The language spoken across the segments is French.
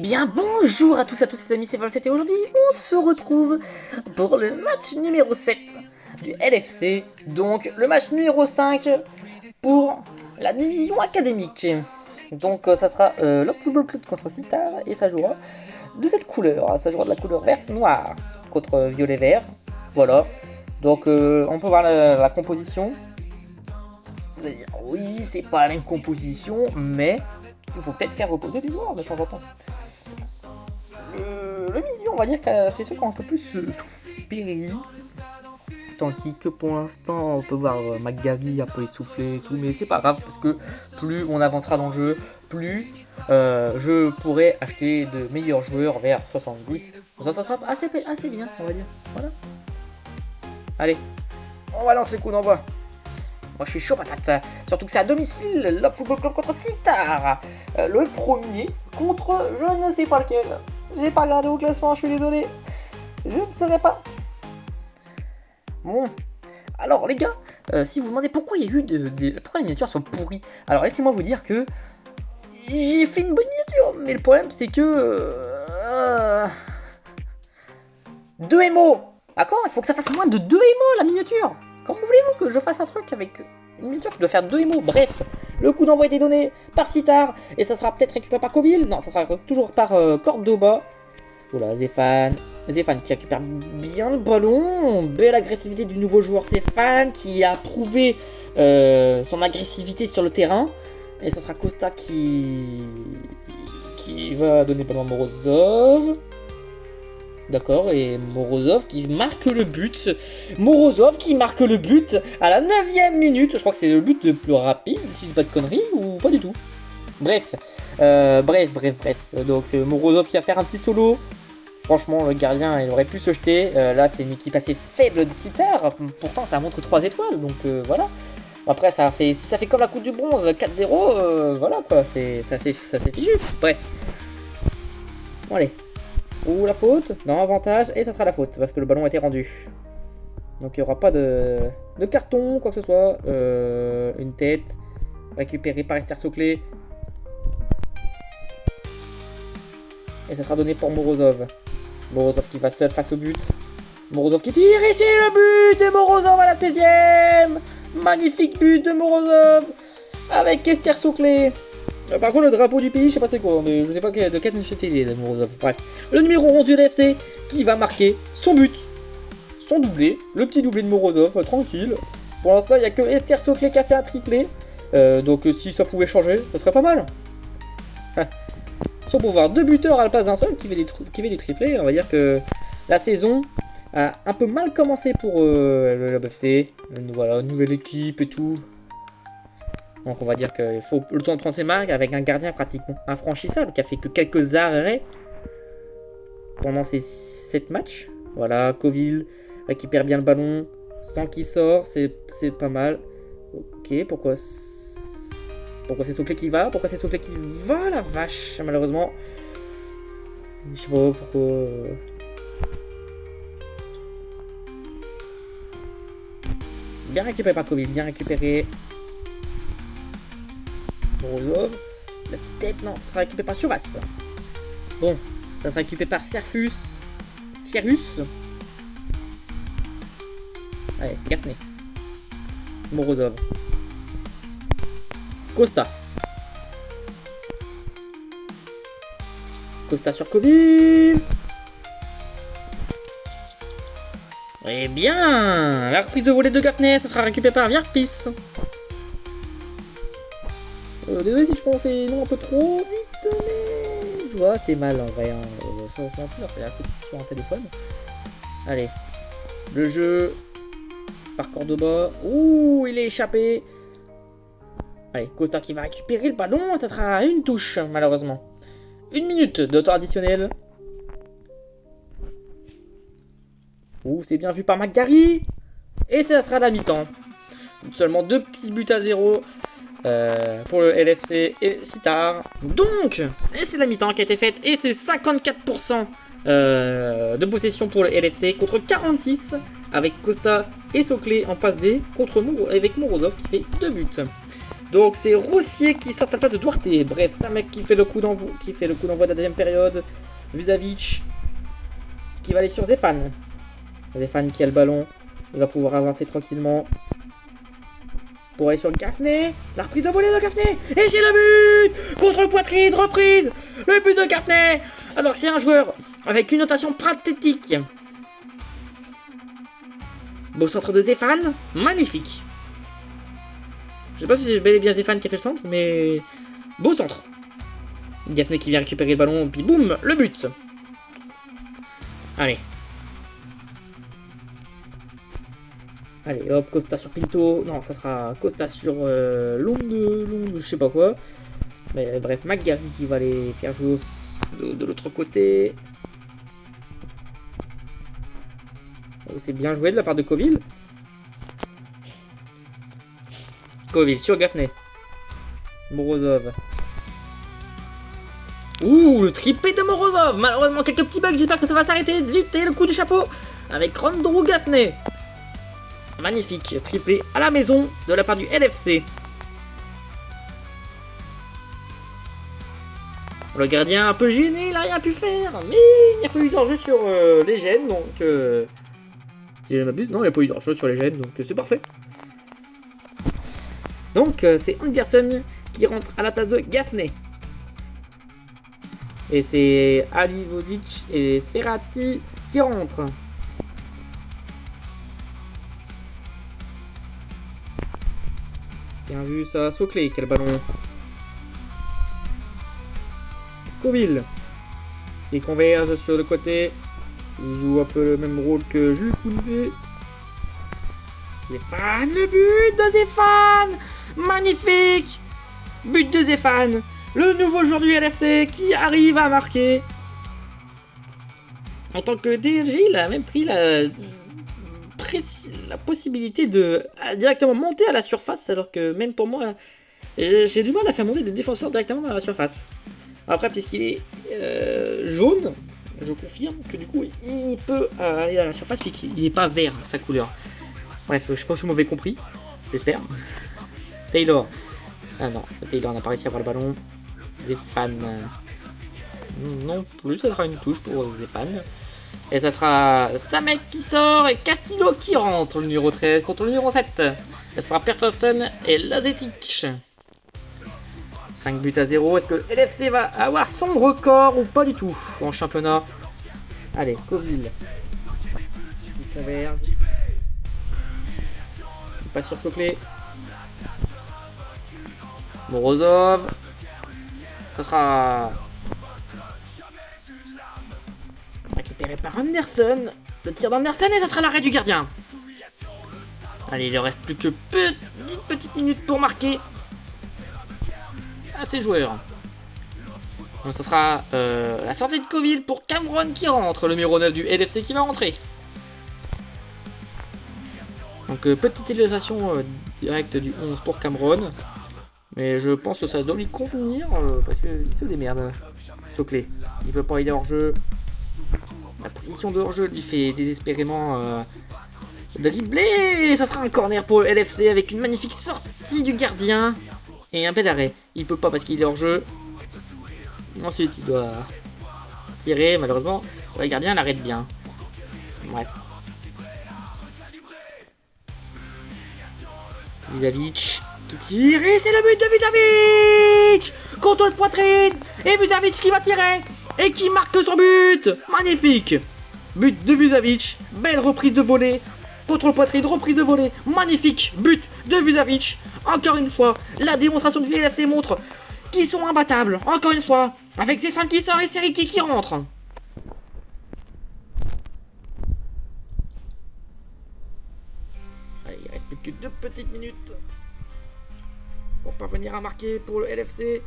Bien bonjour à tous les amis, c'est Volset et aujourd'hui on se retrouve pour le match numéro 7 du LFC, donc le match numéro 5 pour la division académique. Donc ça sera l'Op Football Club contre Citar et ça jouera de cette couleur, ça jouera de la couleur verte-noire contre violet-vert, voilà. Donc on peut voir la composition. Vous allez dire oui c'est pas la même composition mais il faut peut-être faire reposer les joueurs de temps en temps. Le milieu, on va dire que c'est ceux qui ont un peu plus souffert. Tandis que pour l'instant, on peut voir McGavie un peu essoufflé et tout, mais c'est pas grave parce que plus on avancera dans le jeu, plus je pourrai acheter de meilleurs joueurs vers 70. Ça sera assez bien, on va dire. Voilà. Allez, on va lancer le coup d'envoi. Moi je suis chaud patate, surtout que c'est à domicile, l'Op Football Club contre Citar. Le premier contre je ne sais pas lequel. J'ai pas regardé au classement, je suis désolé. Je ne saurais pas. Bon, alors les gars, si vous vous demandez pourquoi il y a eu pourquoi les miniatures sont pourries, alors laissez-moi vous dire que j'ai fait une bonne miniature, mais le problème c'est que 2 MO. D'accord, il faut que ça fasse moins de 2 MO la miniature. Comment voulez-vous que je fasse un truc avec une miniature qui doit faire 2 MO? Bref, le coup d'envoi a été donné par Citar et ça sera peut-être récupéré par Coville. Non, ça sera toujours par Cordoba. Voilà, Zéphane qui récupère bien le ballon. Belle agressivité du nouveau joueur Zéphane qui a prouvé son agressivité sur le terrain. Et ça sera Costa qui va donner le ballon à Morozov. D'accord, et Morozov qui marque le but. Morozov qui marque le but à la 9ème minute. Je crois que c'est le but le plus rapide, si je dis pas de conneries, ou pas du tout. Bref. Donc Morozov qui va faire un petit solo. Franchement, le gardien, il aurait pu se jeter. Là, c'est une équipe assez faible de Citar. Pourtant, ça montre 3 étoiles, donc voilà. Après, si ça fait comme la Coupe du Bronze, 4-0, voilà quoi, ça s'est fichu. Bref. Bon, allez. Ou la faute, non, avantage, et ça sera la faute, parce que le ballon a été rendu. Donc il n'y aura pas de carton, quoi que ce soit. Une tête, récupérée par Esther Soclé. Et ça sera donné pour Morozov. Morozov qui va seul face au but. Morozov qui tire, et c'est le but de Morozov à la 16ème. Magnifique but de Morozov, avec Esther Soclé. Par contre, le drapeau du pays, je sais pas c'est quoi, mais je sais pas de quelle nationalité il est, Morozov. Bref, le numéro 11 du LFC qui va marquer son but, son doublé, le petit doublé de Morozov, tranquille. Pour l'instant, il n'y a que Esther Soclé qui a fait un triplé, donc si ça pouvait changer, ça serait pas mal. Si on peut voir 2 buteurs à la place d'un seul qui fait des triplés, on va dire que la saison a un peu mal commencé pour le LFC. Voilà, nouvelle équipe et tout. Donc on va dire qu'il faut le temps de prendre ses marques avec un gardien pratiquement infranchissable qui a fait que quelques arrêts pendant ces 7 matchs. Voilà, Coville récupère bien le ballon sans qu'il sort, c'est pas mal. Ok, pourquoi c'est Soclé qui va? Pourquoi c'est Soclé qui va, la vache, malheureusement. Je sais pas pourquoi... Bien récupéré par Coville, bien récupéré. Morozov, la petite tête, non, ça sera récupéré par Chuvas. Bon, ça sera récupéré par Cyrus. Allez, Gaffney. Morozov. Costa sur Coville. Eh bien, la reprise de volée de Gaffney, ça sera récupéré par Vierpis. Désolé si je prononçais non un peu trop vite, mais je vois c'est mal en vrai. Hein. Sans mentir, c'est assez petit sur un téléphone. Allez, le jeu par Cordoba. Ouh, il est échappé. Allez, Costa qui va récupérer le ballon. Ça sera une touche, malheureusement. 1 minute de temps additionnel. Ouh, c'est bien vu par McGarry. Et ça sera la mi-temps. Seulement 2 petits buts à 0. Pour le LFC et Citar. Donc, et c'est la mi-temps qui a été faite et c'est 54% de possession pour le LFC contre 46 avec Costa et Soclé en passe D contre avec Morozov qui fait 2 buts. Donc c'est Roussier qui sort à la place de Duarte. Bref, c'est un mec qui fait le coup d'envoi de la deuxième période. Vuzavic qui va aller sur Zéphane. Zéphane qui a le ballon. Il va pouvoir avancer tranquillement. Pour aller sur Gaffney. La reprise de volée de Gaffney. Et c'est le but. Contre poitrine, reprise. Le but de Gaffney. Alors que c'est un joueur avec une notation pathétique. Beau centre de Zéphane. Magnifique. Je sais pas si c'est bel et bien Zéphane qui a fait le centre, mais beau centre. Gaffney qui vient récupérer le ballon, puis boum, le but. Allez. Allez, hop, Costa sur Pinto. Non, ça sera Costa sur Long, je sais pas quoi. Mais bref, McGarry qui va les faire jouer de l'autre côté. Oh, c'est bien joué de la part de Coville. Coville sur Gaffney. Morozov. Ouh, le triplé de Morozov. Malheureusement, quelques petits bugs. J'espère que ça va s'arrêter vite. Et le coup de chapeau avec Randro Gaffney. Magnifique. Triplé à la maison de la part du LFC. Le gardien un peu gêné, il n'a rien pu faire. Mais il n'y a pas eu d'enjeu sur les gènes. Donc, si je m'abuse, non, il n'y a pas eu d'enjeu sur les gènes. Donc, c'est parfait. Donc c'est Anderson qui rentre à la place de Gaffney. Et c'est Alivozic et Ferrati qui rentrent. Bien vu ça, Soclé, quel ballon. Coville qui converge sur le côté. Il joue un peu le même rôle que Jules Koundé. Zéphane, le but de Zéphane. Magnifique. But de Zéphane. Le nouveau joueur du LFC qui arrive à marquer. En tant que DLG, il a même pris la possibilité de directement monter à la surface. Alors que même pour moi, j'ai du mal à faire monter des défenseurs directement à la surface. Après, puisqu'il est jaune, je confirme que du coup, il peut aller à la surface puisqu'il n'est pas vert, sa couleur. Bref, je sais pas si vous m'avez compris. J'espère. Taylor. Ah non, Taylor n'a pas réussi à avoir le ballon. Zéphane. Non plus, ça sera une touche pour Zéphane. Et ça sera Samek qui sort et Castillo qui rentre, le numéro 13 contre le numéro 7. Ça sera Persson et Lazetic. 5 buts à 0. Est-ce que LFC va avoir son record ou pas du tout en championnat? Allez, Coville. Il converge. Il passe sur Soclé. Morozov. Ça sera récupéré par Anderson. Le tir d'Anderson et ça sera l'arrêt du gardien. Allez, il ne reste plus que petite minute pour marquer à ces joueurs. Donc ça sera la sortie de Coville pour Cameron qui rentre, le numéro 9 du LFC qui va rentrer. Donc petite illustration directe du 11 pour Cameron. Mais je pense que ça doit lui convenir parce qu'il se démerde. Soclé. Il peut pas aller hors jeu. La position de hors jeu lui fait désespérément dribbler. Ça sera un corner pour le LFC avec une magnifique sortie du gardien. Et un bel arrêt. Il peut pas parce qu'il est hors jeu. Ensuite il doit tirer. Malheureusement le gardien l'arrête bien. Bref. Vuzavic qui tire et c'est le but de Vuzavic contre le poitrine et Vuzavic qui va tirer et qui marque son but. Magnifique. But de Vuzavic. Belle reprise de volée contre le poitrine, reprise de volée. Magnifique but de Vuzavic. Encore une fois, la démonstration du LFC montre qu'ils sont imbattables. Encore une fois, avec Zéphane qui sort et Seriki qui rentre. Allez, il reste plus que 2 petites minutes pour parvenir à marquer pour le LFC.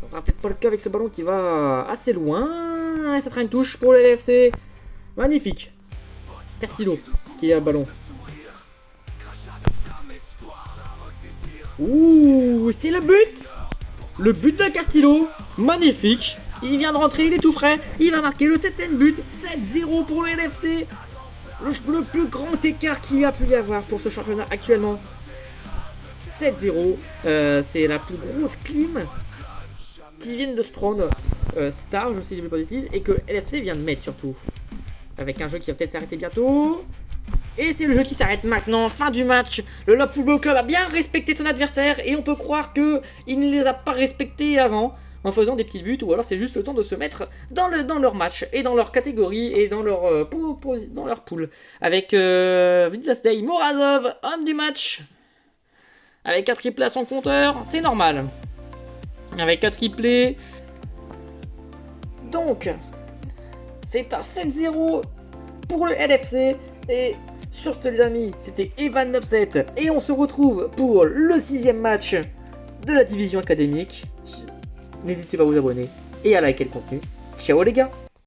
Ça sera peut-être pas le cas avec ce ballon qui va assez loin. Et ça sera une touche pour le LFC. Magnifique. Castillo qui a le ballon. Ouh, c'est le but. Le but de Castillo. Magnifique. Il vient de rentrer, il est tout frais. Il va marquer le 7ème but. 7-0 pour le LFC. Le plus grand écart qu'il y a pu y avoir pour ce championnat actuellement. 7-0. C'est la plus grosse clim qui vient de se prendre Star, je sais si je ne pas bêtises, et que LFC vient de mettre surtout. Avec un jeu qui va peut-être s'arrêter bientôt. Et c'est le jeu qui s'arrête maintenant, fin du match. Le Lob Football Club a bien respecté son adversaire et on peut croire qu'il ne les a pas respectés avant en faisant des petits buts, ou alors c'est juste le temps de se mettre dans leur match et dans leur catégorie et dans leur poule. Avec Vidvasday Morozov, homme du match. Avec 4 triplés à son compteur, c'est normal. Avec 4 triplés. Donc, c'est un 7-0 pour le LFC. Et sur ce les amis, c'était Evan Upset. Et on se retrouve pour le 6ème match de la division académique. N'hésitez pas à vous abonner et à liker le contenu. Ciao les gars!